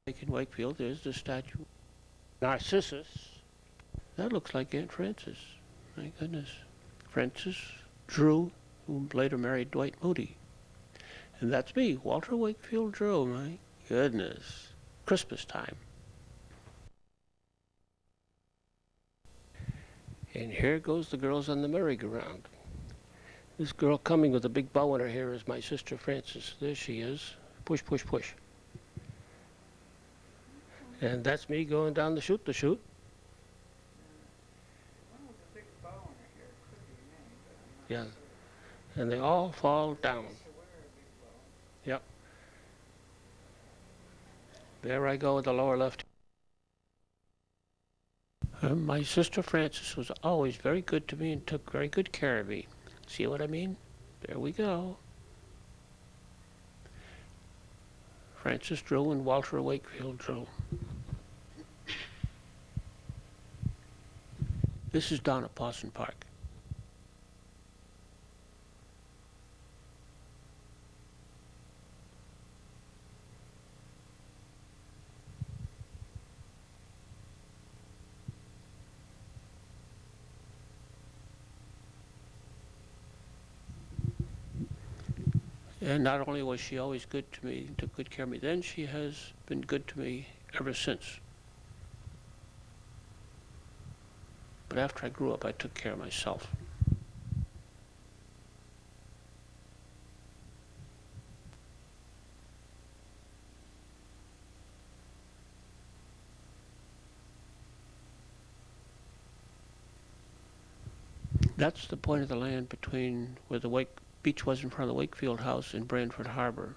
In Wakefield, there's the statue. Narcissus. That looks like Aunt Frances. My goodness. Frances Drew, who later married Dwight Moody. And that's me, Walter Wakefield Drew. My goodness. Christmas time. And here goes the girls on the merry-go-round. This girl coming with a big bow in her hair is my sister Frances. There she is. Push, push, push. And that's me going down the chute. Yeah. And they all fall down. Yep. There I go with the lower left. My sister Frances was always very good to me and took very good care of me. See what I mean? There we go. Frances Drew and Walter Wakefield Drew. This is down at Pawson Park. And not only was she always good to me, took good care of me then, she has been good to me ever since. But after I grew up, I took care of myself. That's the point of the land between where the beach was in front of the Wakefield House and Brantford Harbor.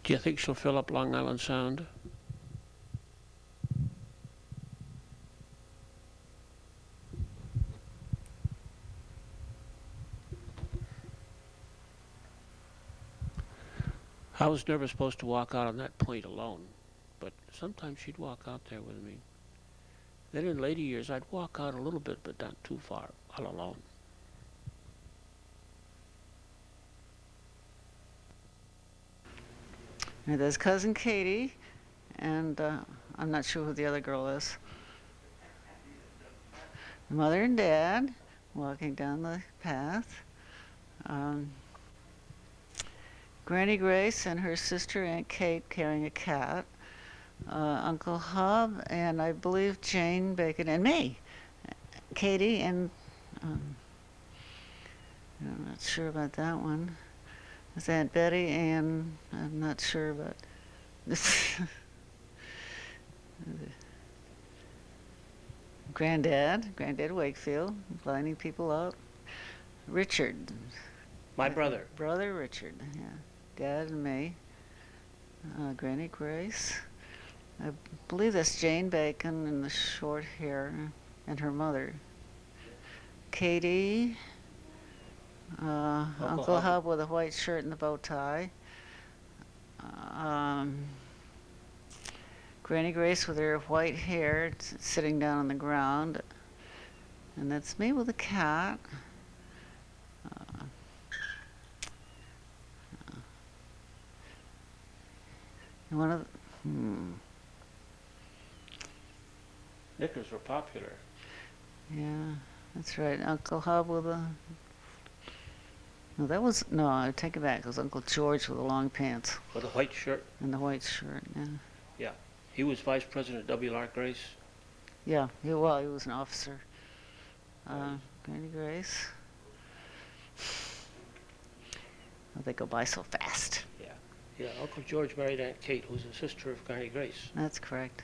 Do you think she'll fill up Long Island Sound? I was never supposed to walk out on that point alone, but sometimes she'd walk out there with me. Then in later years, I'd walk out a little bit, but not too far, all alone. Now there's Cousin Katie, and I'm not sure who the other girl is. Mother and Dad walking down the path. Granny Grace and her sister Aunt Kate carrying a cat. Uncle Hub and I believe Jane Bacon and me. Katie and I'm not sure about that one. It's Aunt Betty and I'm not sure about this. Granddad Wakefield, lining people up. Richard. My brother. Brother Richard, yeah. Dad and me. Granny Grace. I believe that's Jane Bacon in the short hair and her mother. Katie. Uncle Hub with a white shirt and the bow tie. Granny Grace with her white hair sitting down on the ground. And that's me with a cat. One of the, Knickers were popular. Yeah, that's right. Uncle Hub with a... No, I take it back. It was Uncle George with the long pants. With a white shirt. And the white shirt, yeah. Yeah. He was Vice President W.R. Grace. Yeah, he was an officer. Granny Grace. Oh, they go by so fast. Yeah, Uncle George married Aunt Kate, who's a sister of Granny Grace. That's correct.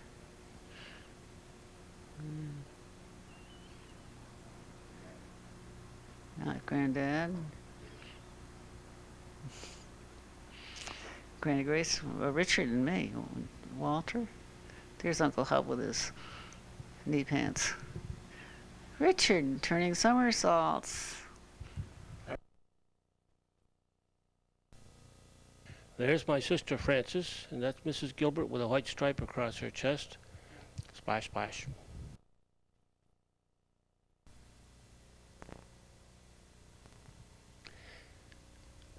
Granddad. Granny Grace, Richard and me. Walter. There's Uncle Hub with his knee pants. Richard turning somersaults. There's my sister Frances, and that's Mrs. Gilbert with a white stripe across her chest. Splash, splash.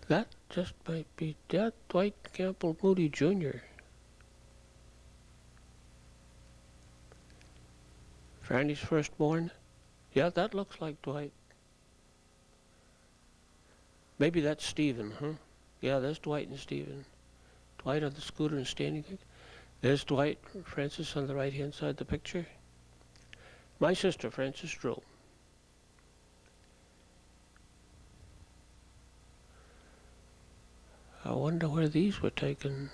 That just might be that Dwight Campbell Moody Jr. Franny's firstborn. Yeah, that looks like Dwight. Maybe that's Stephen, huh? Yeah, there's Dwight and Stephen. Dwight on the scooter and standing there. There's Dwight Francis on the right-hand side of the picture. My sister, Frances Drew. I wonder where these were taken.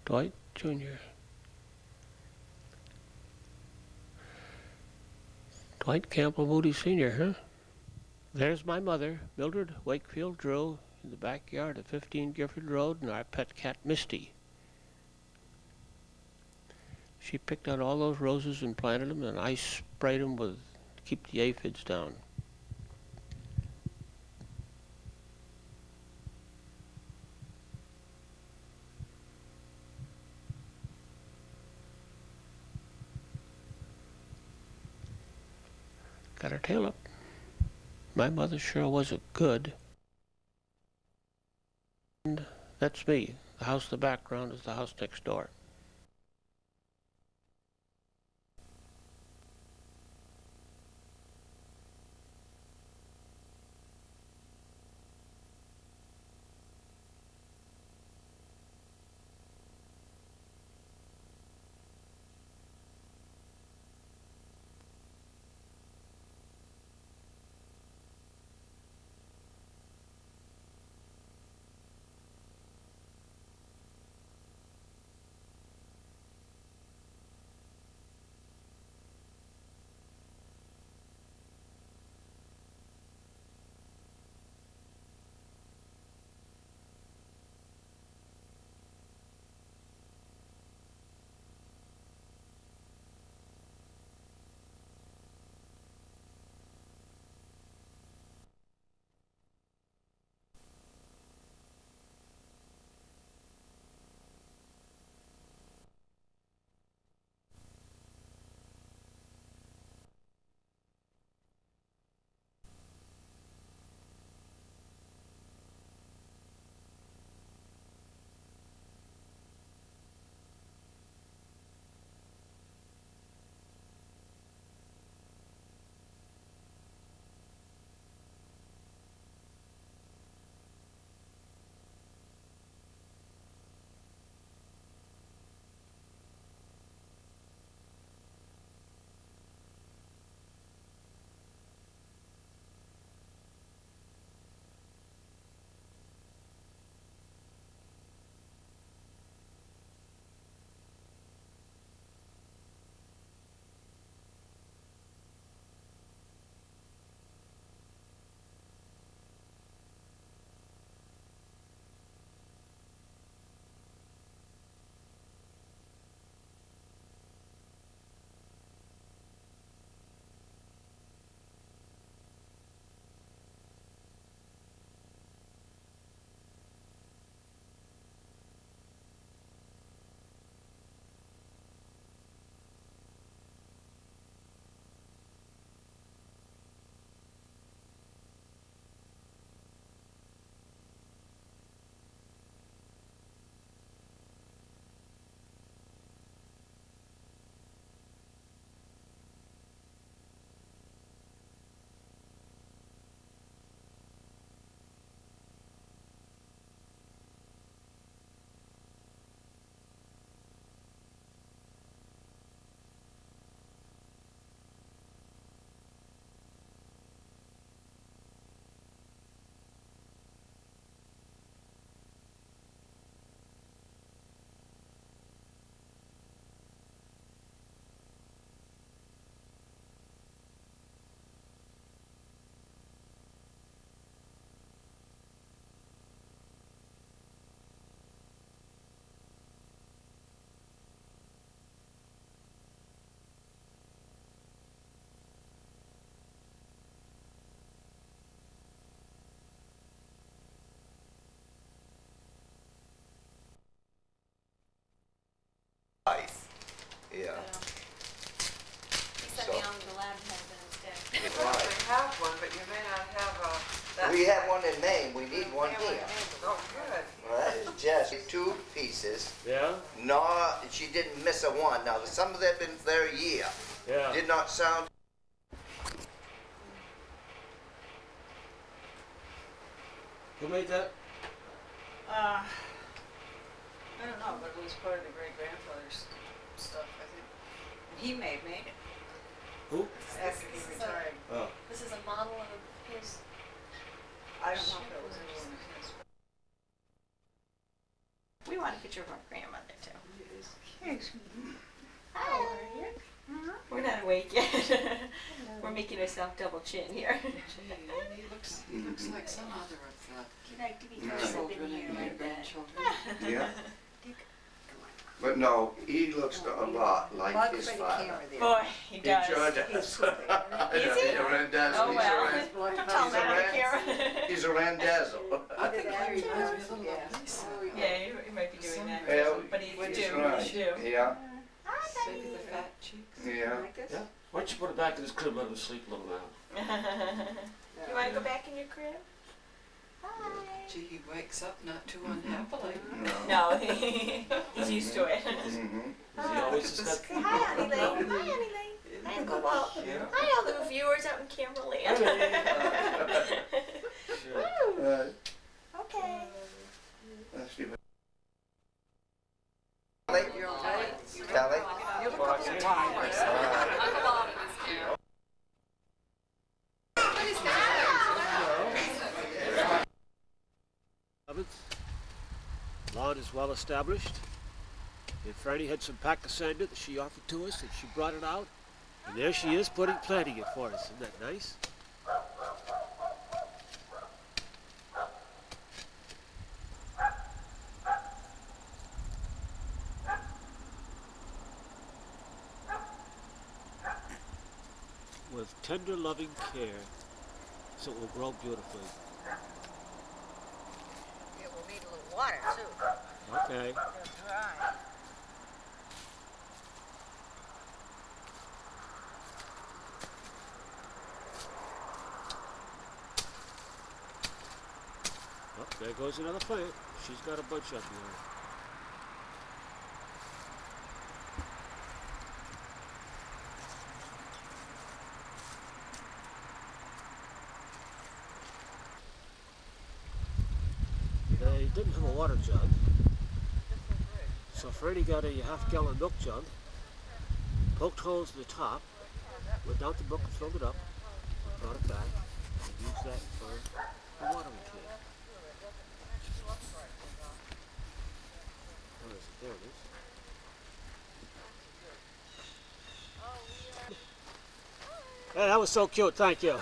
Dwight Jr. Dwight Campbell Moody Sr., huh? There's my mother, Mildred Wakefield Drew, in the backyard of 15 Gifford Road, and our pet cat, Misty. She picked out all those roses and planted them, and I sprayed them to keep the aphids down. Got her tail up. My mother sure was a good. And that's me. The house in the background is the house next door. Yeah. He sent me on to the lab testing instead. Right. You have one, but you may not have that. We have one in Maine, we need one here. Oh, good. Well, that is just 2 pieces. Yeah? No, she didn't miss a one. Now, some of them have been there a year. Yeah. Did not sound. Who made that? I don't know, but it was part of the great-grandfather's stuff, I think. He made it Who? after he retired. Oh. This is a model of his. I don't know if it was anyone of his. We want a picture of our grandmother too. Okay. How are you? We're not awake yet. We're making ourselves double chin here. He looks like some other of Can I give you the guys a children video and like that? grandchildren. Yeah. But no, he looks a lot like his father. Boy, he He does. sure does. Is he? He really does. Oh He's well. a ran- Don't tell him that on the camera. He's a randazzle. I think he reminds me of the little Lisa. Yeah, he might be doing that. Well, But he's he's due. right. He's due. Yeah, Maybe the fat cheeks. yeah. Yeah. Why don't you put it back in his crib, let him sleep a little now? You want to go back in your crib? Hi. Gee, he wakes up not too unhappily. No, he's used to it. Mm-hmm. Has he always just got... Say hi, Honey Lane. Hi, Honey Lane. Hi, Uncle Walt. Yeah. Hi, all the viewers out in camera land. Sure. Okay. Let's see. Kelly? You okay? Kelly? You look a little tired. Lawn is well established. And Franny had some pachysandra that she offered to us, and she brought it out. And there she is, planting it for us. Isn't that nice? With tender, loving care, so it will grow beautifully. It will need a little water, too. Okay. It'll dry. Oh, there goes another plant. She's got a bunch up here. They didn't have a water jug, so Freddie got a half-gallon milk jug, poked holes in the top, went down to the brook and filled it up, brought it back, and used that for the watering can. Where is it? There it is. Hey, that was so cute, thank you.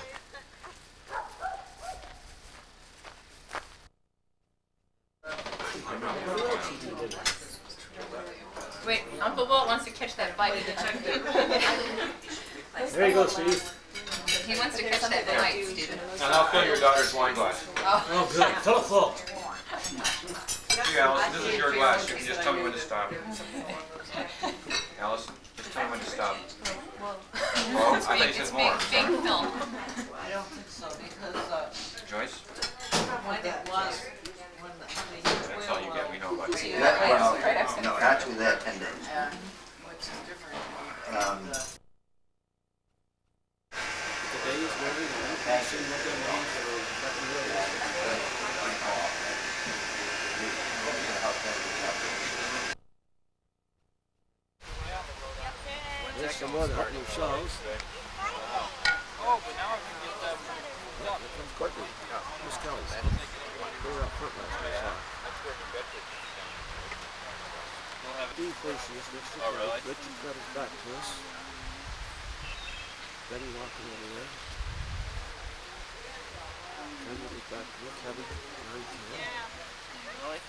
Wait, Uncle Walt wants to catch that bite. There you go, Steve. He wants to catch that bite, Stephen. And I'll fill your daughter's wine glass. Oh, good. Fill it full. Here, Allison, this is your glass. You can just tell me when to stop. Allison, just tell me when to stop. Oh, I thought you said more. Big film. I don't think so, because Joyce, when it was, when that's all you get. We know about you. No, actually that, and then, which is different. Today is very passing what they mean for There's some more hot new shells. Oh, but now I can get them. Here comes Courtney. Miss Kelly's. They were up front last night. Steve Gracie is next to Oh, really? Richard's got his back to us. Betty walking over there. Kevin is back to Kevin. Behind Kevin. Really?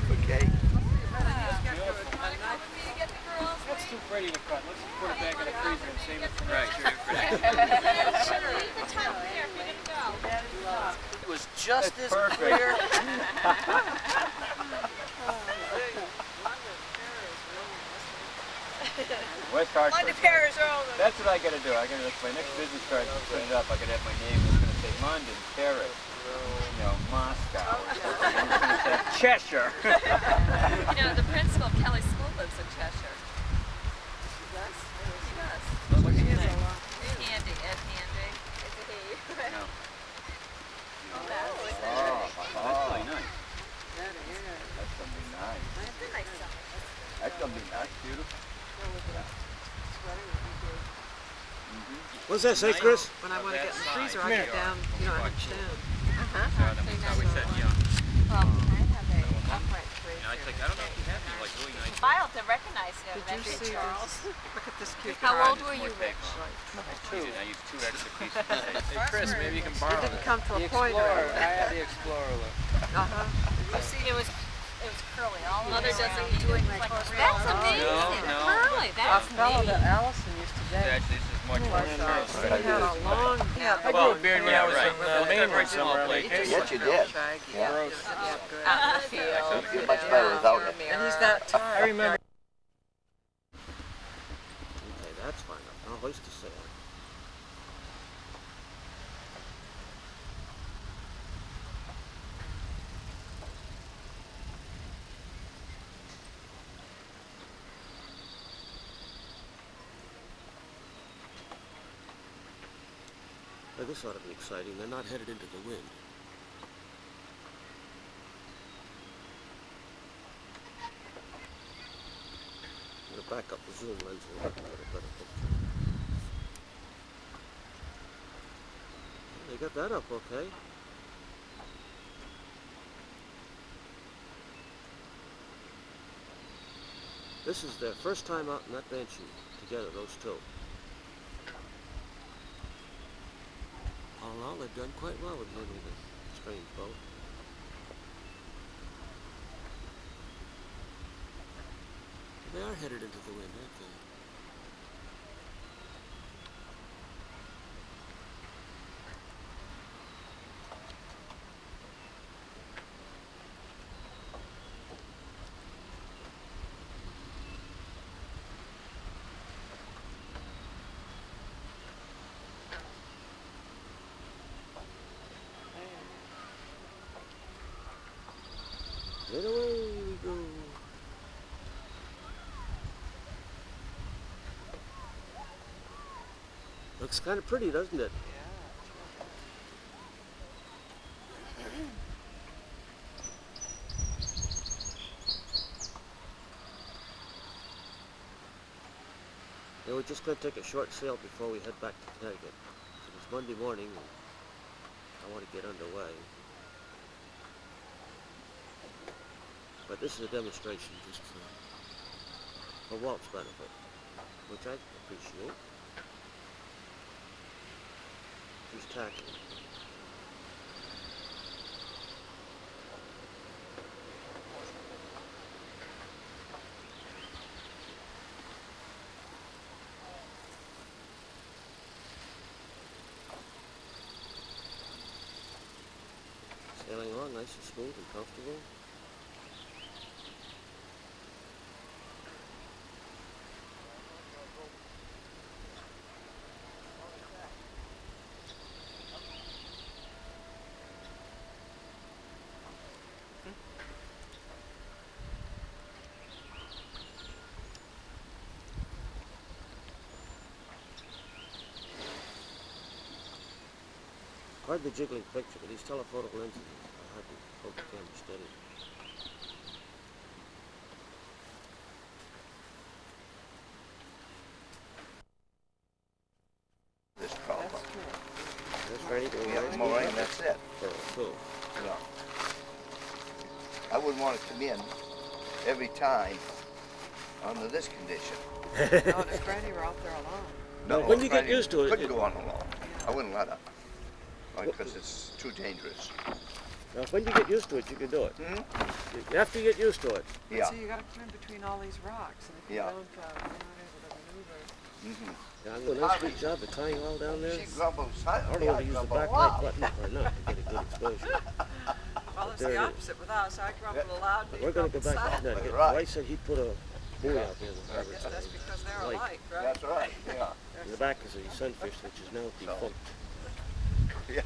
for cake. just as clear. West Hartford. London Paris are all the That's what I gotta do. I gotta, if my next business card, put it up, I gotta have my name that's gonna say London, Paris, you know, Moscow. And it's gonna say Cheshire. You know, the principal of Kelly School lives in Cheshire. He does? He does. What's his name? Handy, Ed Handy. It's a he. No. Oh, That's really nice. That's gonna be nice. It's a nice summer. That's gonna be nice, beautiful. What's that say, Chris? When I want to get in the freezer, I get down, you know, I understand. Well, I have a upright freezer. I don't know if you have any like really nice. Filed to recognize him, Did you see Charles. this? Look at this cute How guy. old were you, Rich? I used 2 extra pieces. Hey, Chris, maybe you can borrow It didn't that. come to a point. I have the Explorer look. Uh-huh. You see, it was curly. All Mother the way doesn't around. doing Like like a That's real- amazing. No. Curly, A that's fellow neat. that Allison used to date. Actually, this is much more He expensive. had a long, I grew a beard when I was in Maine one summer on He vacation. Yes, you did. shaggy. Yeah. Gross. Out in the field. You're much better without it. And he's that I tired. remember. Okay, that's fine. I'll hoist the sail. Well, this ought to be exciting. They're not headed into the wind. I'm gonna back up the zoom lens a little bit to get a better picture. They got that up okay. This is their first time out in that banshee together, those two. All in all, they've done quite well with Moody, the strange boat. They are headed into the wind, aren't they? And away we go. Looks kind of pretty, doesn't it? Yeah, we're just going to take a short sail before we head back to Connecticut. It's Monday morning, and I want to get underway. But this is a demonstration just for Walt's benefit, which I appreciate. He's tacking. Sailing along nice and smooth and comfortable. Hardly jiggling picture, but these telephoto lenses are hard to hold the camera steady. This problem. That's for anything We have more rain, that's it. Cool. Yeah. I wouldn't want to come in every time under this condition. No, and if Granny were out there alone. No, when you get Granny used to it, couldn't it- go on alone. I wouldn't let her. Because it's too dangerous. Now, when you get used to it, you can do it. Hmm? After you get used to it. Yeah. So you got to come in between all these rocks, and if you Yeah. don't, you're not able to maneuver. Yeah, I'm doing a sweet job of tying all down there. She grumbles I silently. don't know whether to use the grumble backlight loud. button or not to get a good exposure. Well, it's there it the is. opposite with us. I grumble aloud, But they we're going to grumble go back to silent. Connecticut. Right. White said he'd put a buoy out there in the I harbor guess today. that's because they're Light. alike, right? That's right, yeah. In the back is a sunfish which is now defunct. Yeah.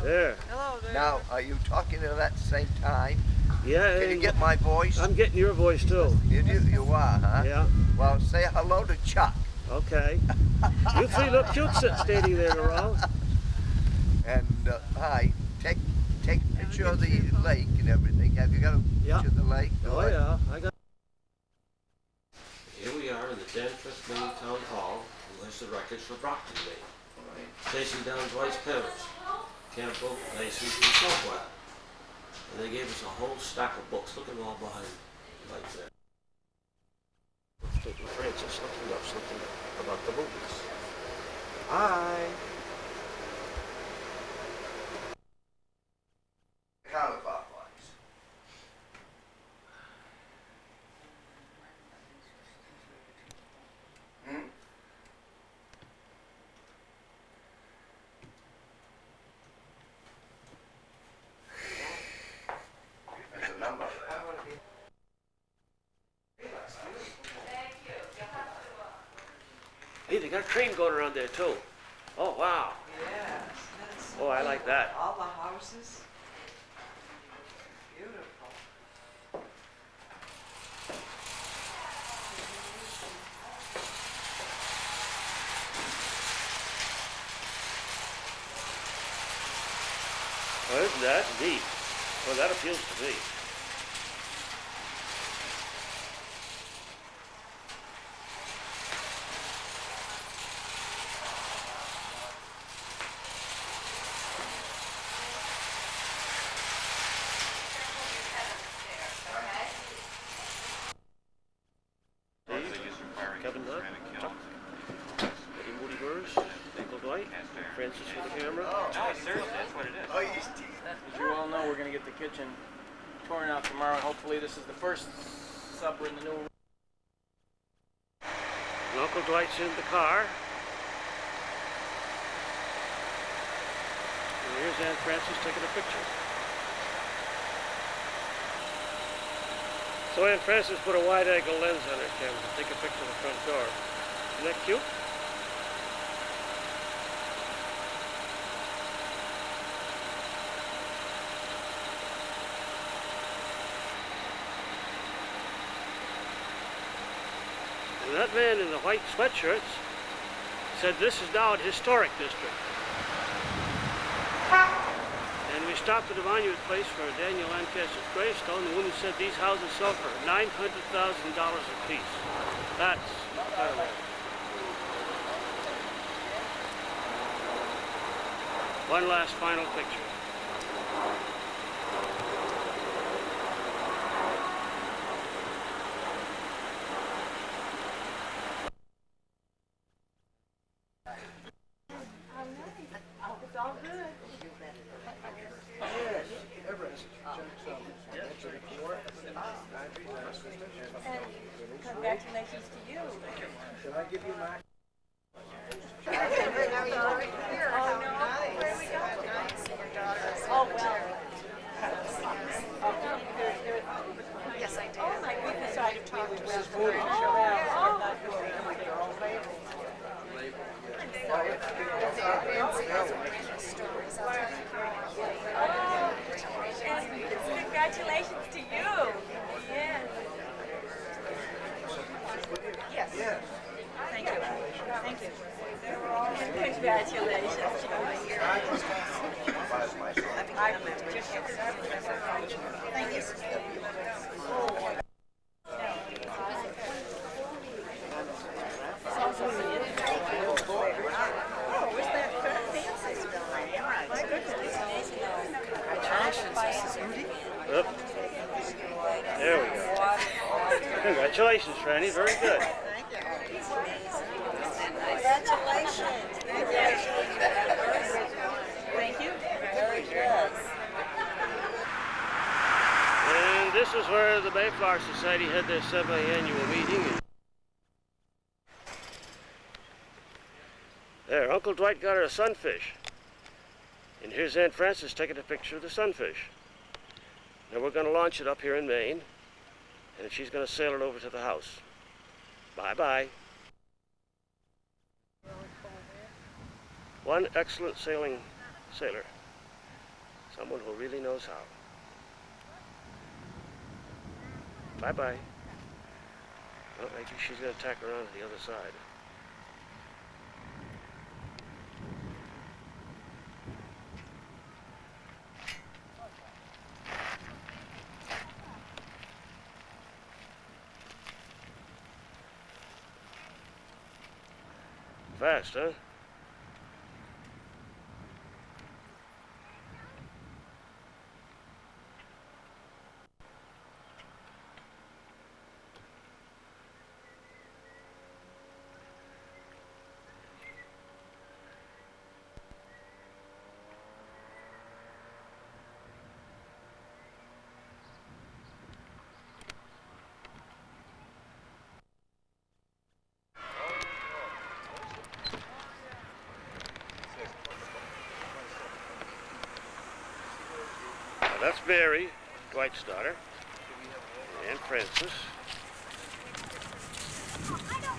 There. Hello there. Now, are you talking at that same time? Yeah, Can you and get my voice? I'm getting your voice too. You do, you are, huh? Yeah. Well, say hello to Chuck. Okay. You three look cute standing there around. And hi, take a picture of the lake and everything. Have you got a Yeah. picture of the lake? Oh yeah, I got. Here we are in the Danforth, Maine Town Hall, who has the records for Brockton, Maine. Chasing down Dwight's parents, Campbell, Mason, and Software. And they gave us a whole stack of books. Look at them all behind like that. Francis looking up something about the movies. Hi. Counterclockwise. Hmm? There's a number. Hey, they got a train going around there too. Oh wow. Yes. Oh, I like that. All the houses. Beautiful. Oh, isn't that neat? Well, that appeals to me. Kevin Dunn, Chuck, Eddie Moody Burrs, Michael Dwight, Francis with the camera. No, seriously, that's what it is. Oh, he's As you all know, we're going to get the kitchen torn out tomorrow. Hopefully this is the first supper in the new. And Uncle Dwight's in the car. And here's Aunt Frances taking a picture. So Aunt Frances put a wide-angle lens on her camera to take a picture of the front door. Isn't that cute? And that man in the white sweatshirts said this is now a historic district. And we stopped at a monument place for Daniel Lancaster's gravestone. The woman said these houses sell for $900,000 apiece. That's incredible. One last final picture. Congratulations to you. Should I give you my? Oh, well. Yes, I did. Oh, my goodness, I talked to Mrs. Moody. Congratulations to you. Yes. Yes. Yes. Thank you. Thank you. Congratulations to you. Thank you. Yep. There we go. Congratulations, Franny. Very good. Congratulations. Thank you. Very good. And this is where the Mayflower Society had their semi-annual meeting. Uncle Dwight got her a sunfish. And here's Aunt Frances taking a picture of the sunfish. Now we're going to launch it up here in Maine, and she's going to sail it over to the house. Bye-bye. One excellent sailor. Someone who really knows how. Bye-bye. Well, maybe she's going to tack around to the other side. Fast, huh? Now that's Mary, Dwight's daughter, and Frances,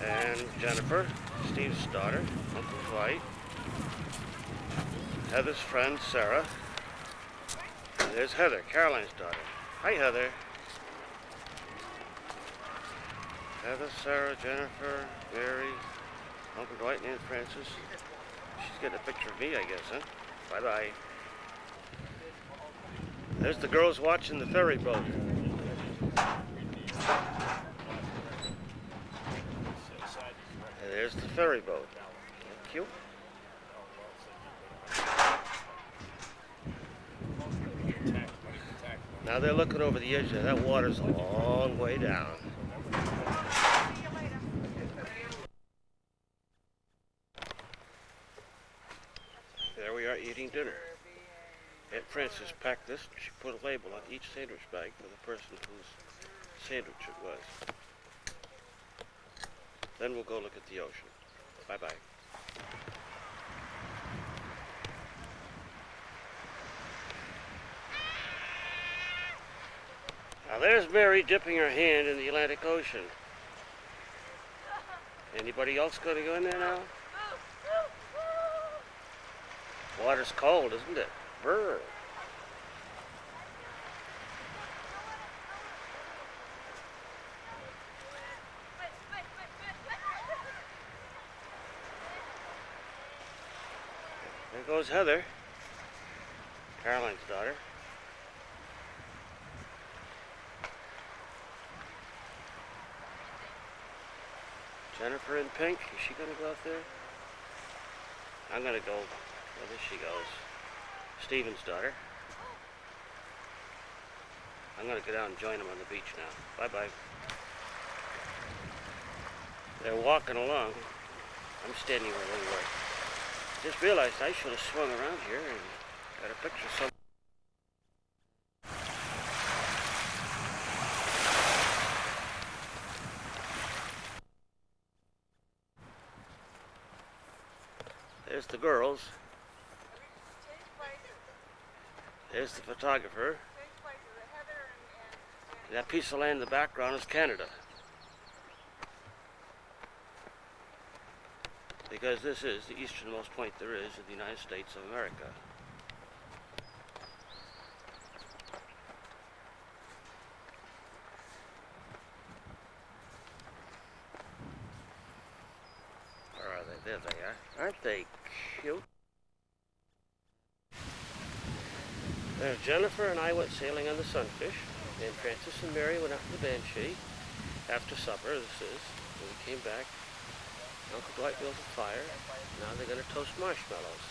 and Jennifer, Steve's daughter, Uncle Dwight, Heather's friend, Sarah, and there's Heather, Caroline's daughter. Hi, Heather. Heather, Sarah, Jennifer, Mary, Uncle Dwight, and Aunt Frances. She's getting a picture of me, I guess, huh? Bye-bye. There's the girls watching the ferry boat. And there's the ferry boat. Cute. Now they're looking over the edge there. That water's a long way down. There we are eating dinner. Aunt Frances packed this. She put a label on each sandwich bag for the person whose sandwich it was. Then we'll go look at the ocean. Bye-bye. Now there's Mary dipping her hand in the Atlantic Ocean. Anybody else going to go in there now? Water's cold, isn't it? Brr. There goes Heather, Caroline's daughter. Jennifer in pink, is she going to go out there? I'm going to go where there she goes. Stephen's daughter. I'm going to go down and join them on the beach now. Bye-bye. They're walking along. I'm standing where they were. Just realized I should have swung around here and got a picture of some. There's the girls. There's the photographer. That piece of land in the background is Canada. Because this is the easternmost point there is in the United States of America. Where are they? There they are. Aren't they cute? There's Jennifer and I went sailing on the Sunfish, and Frances and Mary went out to the Banshee after supper, this is. When we came back, Uncle Dwight built a fire. Now they're going to toast marshmallows.